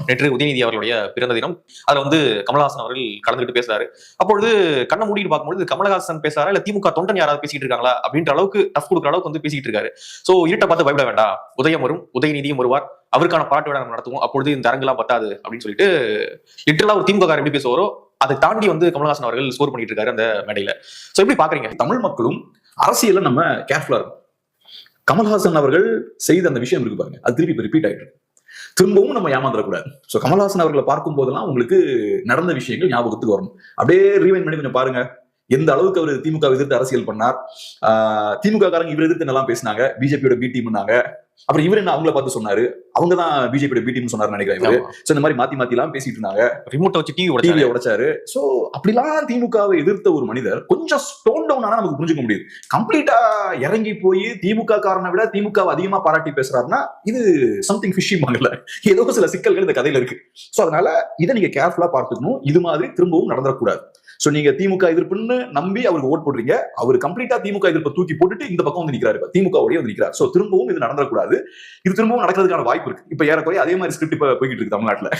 நேற்று உதயநிதி அவர்களுடைய பிறந்த தினம். அதுல வந்து கமலஹாசன் அவர்கள் கலந்துகிட்டு பேசுறாரு. அப்பொழுது கண்ணை மூடிட்டு பார்க்கும்போது கமலஹாசன் பேசுறாரா இல்ல திமுக தொண்டன் யாராவது பேசிட்டு இருக்காங்களா அப்படின்ற அளவுக்கு டஃப் கொடுக்குற அளவுக்கு வந்து பேசிட்டு இருக்காரு. சோ இருட்டை பார்த்து பயப்பட வேண்டாம், உதயம் வரும், உதயநிதியும் வருவார், அவருக்கான பாராட்டு விழா நம்ம நடத்துவோம், அப்பொழுது இந்த அரங்கெல்லாம் பத்தாது அப்படின்னு சொல்லிட்டு லிட்டரலா ஒரு திமுக எப்படி பேசுவாரோ அதை தாண்டி வந்து கமலஹாசன் அவர்கள் ஸ்கோர் பண்ணிட்டு இருக்காரு அந்த மேடையில. சோ எப்படி பாக்குறீங்க? தமிழ் மக்களும் அரசியல நம்ம கேர்ஃபுல்லா இருக்கும். கமல்ஹாசன் அவர்கள் செய்த அந்த விஷயம் இருக்கு பாருங்க, அது திருப்பி ரிப்பீட் ஆயிட்டு திரும்பவும் நம்ம ஏமாந்துடக்கூடாது. ஸோ கமல்ஹாசன் அவர்களை பார்க்கும் போதெல்லாம் உங்களுக்கு நடந்த விஷயங்கள் ஞாபகத்துக்கு வரணும். அப்படியே ரீவைண்ட் பண்ணி கொஞ்சம் பாருங்க, எந்த அளவுக்கு அவர் திமுக எதிர்த்து அரசியல் பண்ணார், திமுக காரங்க இவர் எதிர்த்து நல்லா பேசினாங்க, பிஜேபியோட பி டீம்னாங்க, அப்புறம் இவர் என்ன அவங்கள பார்த்து சொன்னாரு, அவங்க தான் பிஜேபியோட பி டீம் சொன்னாரு நினைக்கிறேன் இவரு. சோ இந்த மாதிரி மாத்தி எல்லாம் பேசிட்டு இருந்தாங்க, ரிமோட்டை வச்சு டிவியை உடைச்சாரு. சோ அப்படிலாம் திமுகவை எதிர்த்த ஒரு மனிதர் கொஞ்சம் ஸ்டோன் டவுன் ஆனா நமக்கு புரிஞ்சுக்க முடியுது. கம்ப்ளீட்டா இறங்கி போய் திமுக காரனை விட திமுக அதிகமா பாராட்டி பேசுறாருன்னா இது சம்திங் ஃபிஷி மங்கல, ஏதோ சில சிக்கல்கள் இந்த கதையில இருக்கு. சோ அதனால இதை நீங்க கேர்ஃபுல்லா பார்த்துக்கணும், இது மாதிரி திரும்பவும் நடந்துடக்கூடாது. சோ நீங்க திமுக எதிர்ப்புன்னு நம்பி அவருக்கு ஓட் போடுறீங்க, அவர் கம்ப்ளீட்டா திமுக எதிர்ப்பை தூக்கி போட்டுட்டு இந்த பக்கம் வந்து நிக்கிறாரு, திமுக ஓடே வந்து நிக்கிறார். சோ திரும்பவும் இது நடந்துடக்கூடாது, இது திரும்பவும் நடக்கிறதுக்கான வாய்ப்பு இருக்கு. இப்ப ஏறக்குறைய அதே மாதிரி ஸ்கிரிப்ட் இப்ப போய்கிட்டு இருக்கு தமிழ்நாட்டுல.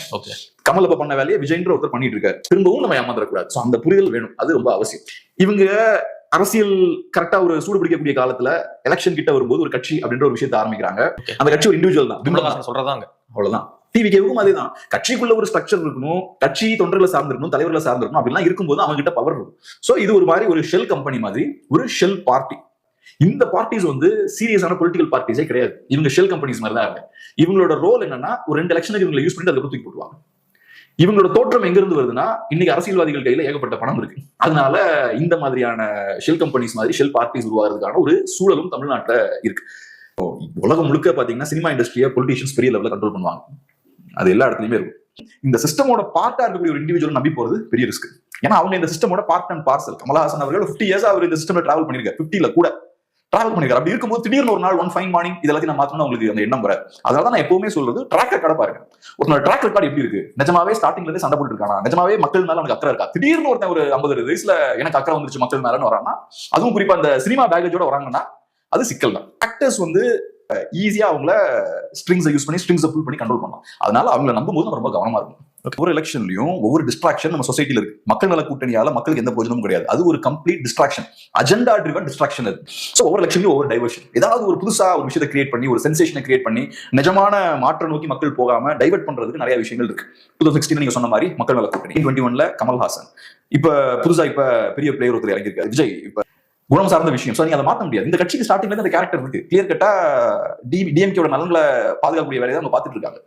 கமல் இப்ப பண்ண வேலையை விஜய்ன்ற ஒருத்தர் பண்ணிட்டு இருக்காரு, திரும்பவும் நம்ம ஏமாந்துடக்கூடாது. சோ அந்த புரிதல் வேணும், அது ரொம்ப அவசியம். இவங்க அரசியல் கரெக்டா ஒரு சூடு பிடிக்கக்கூடிய காலத்துல எலெக்ஷன் கிட்ட வரும்போது ஒரு கட்சி அப்படின்ற ஒரு விஷயத்தை ஆரம்பிக்கிறாங்க. அந்த கட்சி ஒரு இண்டிவிஜுவல் தான், சொல்றதாங்க அவ்வளவுதான். டிவிகேவுக்கும் அதேதான், கட்சிக்குள்ள ஒரு ஸ்ட்ரக்சர் இருக்கணும், கட்சி தொண்டர்களை சார்ந்திருக்கணும், தலைவர்களை சார்ந்திருக்கணும், அப்படிலாம் இருக்கும்போது அவங்க கிட்ட பவர் இருக்கும். சோ இது ஒரு மாதிரி ஒரு ஷெல் கம்பெனி மாதிரி, ஒரு ஷெல் பார்ட்டி. இந்த பார்ட்டிஸ் வந்து சீரியஸான பொலிட்டிக்கல் பார்ட்டிஸே கிடையாது, இவங்க ஷெல் கம்பெனிஸ் மாதிரி தான் இருக்கு. இவங்களோட ரோல் என்னன்னா ஒரு 2 எலெக்ஷனுக்கு இவங்களை யூஸ் பண்ணி அதை தூக்கி போட்டுவாங்க. இவங்களோட தோற்றம் எங்க இருந்து வருதுன்னா, இன்னைக்கு அரசியல்வாதிகள் கையில ஏகப்பட்ட பணம் இருக்கு, அதனால இந்த மாதிரியான ஷெல் கம்பெனிஸ் மாதிரி ஷெல் பார்ட்டிஸ் உருவாகிறதுக்கான ஒரு சூழலும் தமிழ்நாட்டுல இருக்கு. உலகம் முழுக்க பாத்தீங்கன்னா சினிமா இண்டஸ்ட்ரியை பொலிட்டிஷியன்ஸ் பெரிய லெவலில் கண்ட்ரோல் பண்ணுவாங்க, அது எல்லா இடத்துலயுமே இருக்கும். இந்த சிஸ்டமோட பார்ட்டா இருக்கக்கூடிய ஒரு இண்டிவிஜுவல் நம்பி போறது பெரிய ரிஸ்க். ஏன்னா அவங்க இந்த சிஸ்டமோட பார்ட் அண்ட் பார்சல். கமலஹாசன் அவர்கள் 50 இயர்ஸ் அவர் இந்த சிஸ்டம்ல டிராவல் பண்ணிருக்காரு, 50ல கூட டிராவல் பண்ணிருக்காரு. அப்படி இருக்கும்போது திடீர்னு ஒரு நாள் ஒன் ஃபைன் மார்னிங் இதெல்லாம் நான் மாத்தணும் உங்களுக்கு அந்த எண்ணம் வர. அதனால நான் எப்பவுமே சொல்றது ட்ராக் ரெக்கார்டை பாருங்க. ஒரு ட்ராக் ரெக்கார்டு எப்படி இருக்கு, நிஜமாவே ஸ்டார்டிங்ல இருந்து சண்டை போட்டு இருக்கானா, நிஜமாவே மக்கள் மேல அவனுக்கு அக்கறை இருக்கா, திடீர்னு ஒருத்தன் ஒரு 50 வயசுல எனக்கு அக்கறை வந்துருச்சு மக்கள் மேலன்னு வரானா, அதுவும் குறிப்பா அந்த சினிமா பேக்கேஜோட வராங்கன்னா அது சிக்கல் தான். ஆக்டர்ஸ் வந்து ஈஸியா அவங்கள ஸ்ட்ரிங்ஸை யூஸ் பண்ணி ஸ்ட்ரிங்ஸை புல் பண்ணி கண்ட்ரோல் பண்ணலாம். அதனால அவங்களை நம்பும்போது நம்ம ரொம்ப கவனமா இருக்கும். ஒவ்வொரு எலெக்ஷன்லயும் ஒவ்வொரு டிஸ்ட்ராக்ஷன் நம்ம சொசைட்டில இருக்கு. மக்கள் நல கூட்டணியால மக்களுக்கு எந்த பிரயோஜனமும் கிடையாது, அது ஒரு complete distraction, agenda driven distraction அது. ஸோ ஒவ்வொரு எலெக்ஷன்லயும் ஒவ்வொரு டைவர்ஷன், ஏதாவது ஒரு புதுசா ஒரு விஷயத்தை கிரியேட் பண்ணி ஒரு சென்சேஷனை கிரியேட் பண்ணி நிஜமான மாற்ற நோக்கி மக்கள் போகாம டைவர்ட் பண்றதுக்கு நிறைய விஷயங்கள் இருக்கு. 2016 நீங்க சொன்ன மாதிரி மக்கள் நல கூட்டணி, 2021 கமல்ஹாசன், இப்ப புதுசா இப்ப பெரிய பிளேயர் ஒருத்தர் இறங்கியிருக்காரு விஜய், இப்ப குணம் சார்ந்த விஷயம். சோ நீங்க அதை மாத்த முடியாது. இந்த கட்சிக்கு ஸ்டார்டிங்ல இருந்து அந்த கேரக்டர் இருக்கு, கிளியர் கட்டா டிஎம்கேயோட நலன்களை பாதுகாக்கக்கூடிய வேலையை தான் அவங்க பார்த்துட்டு இருக்காங்க.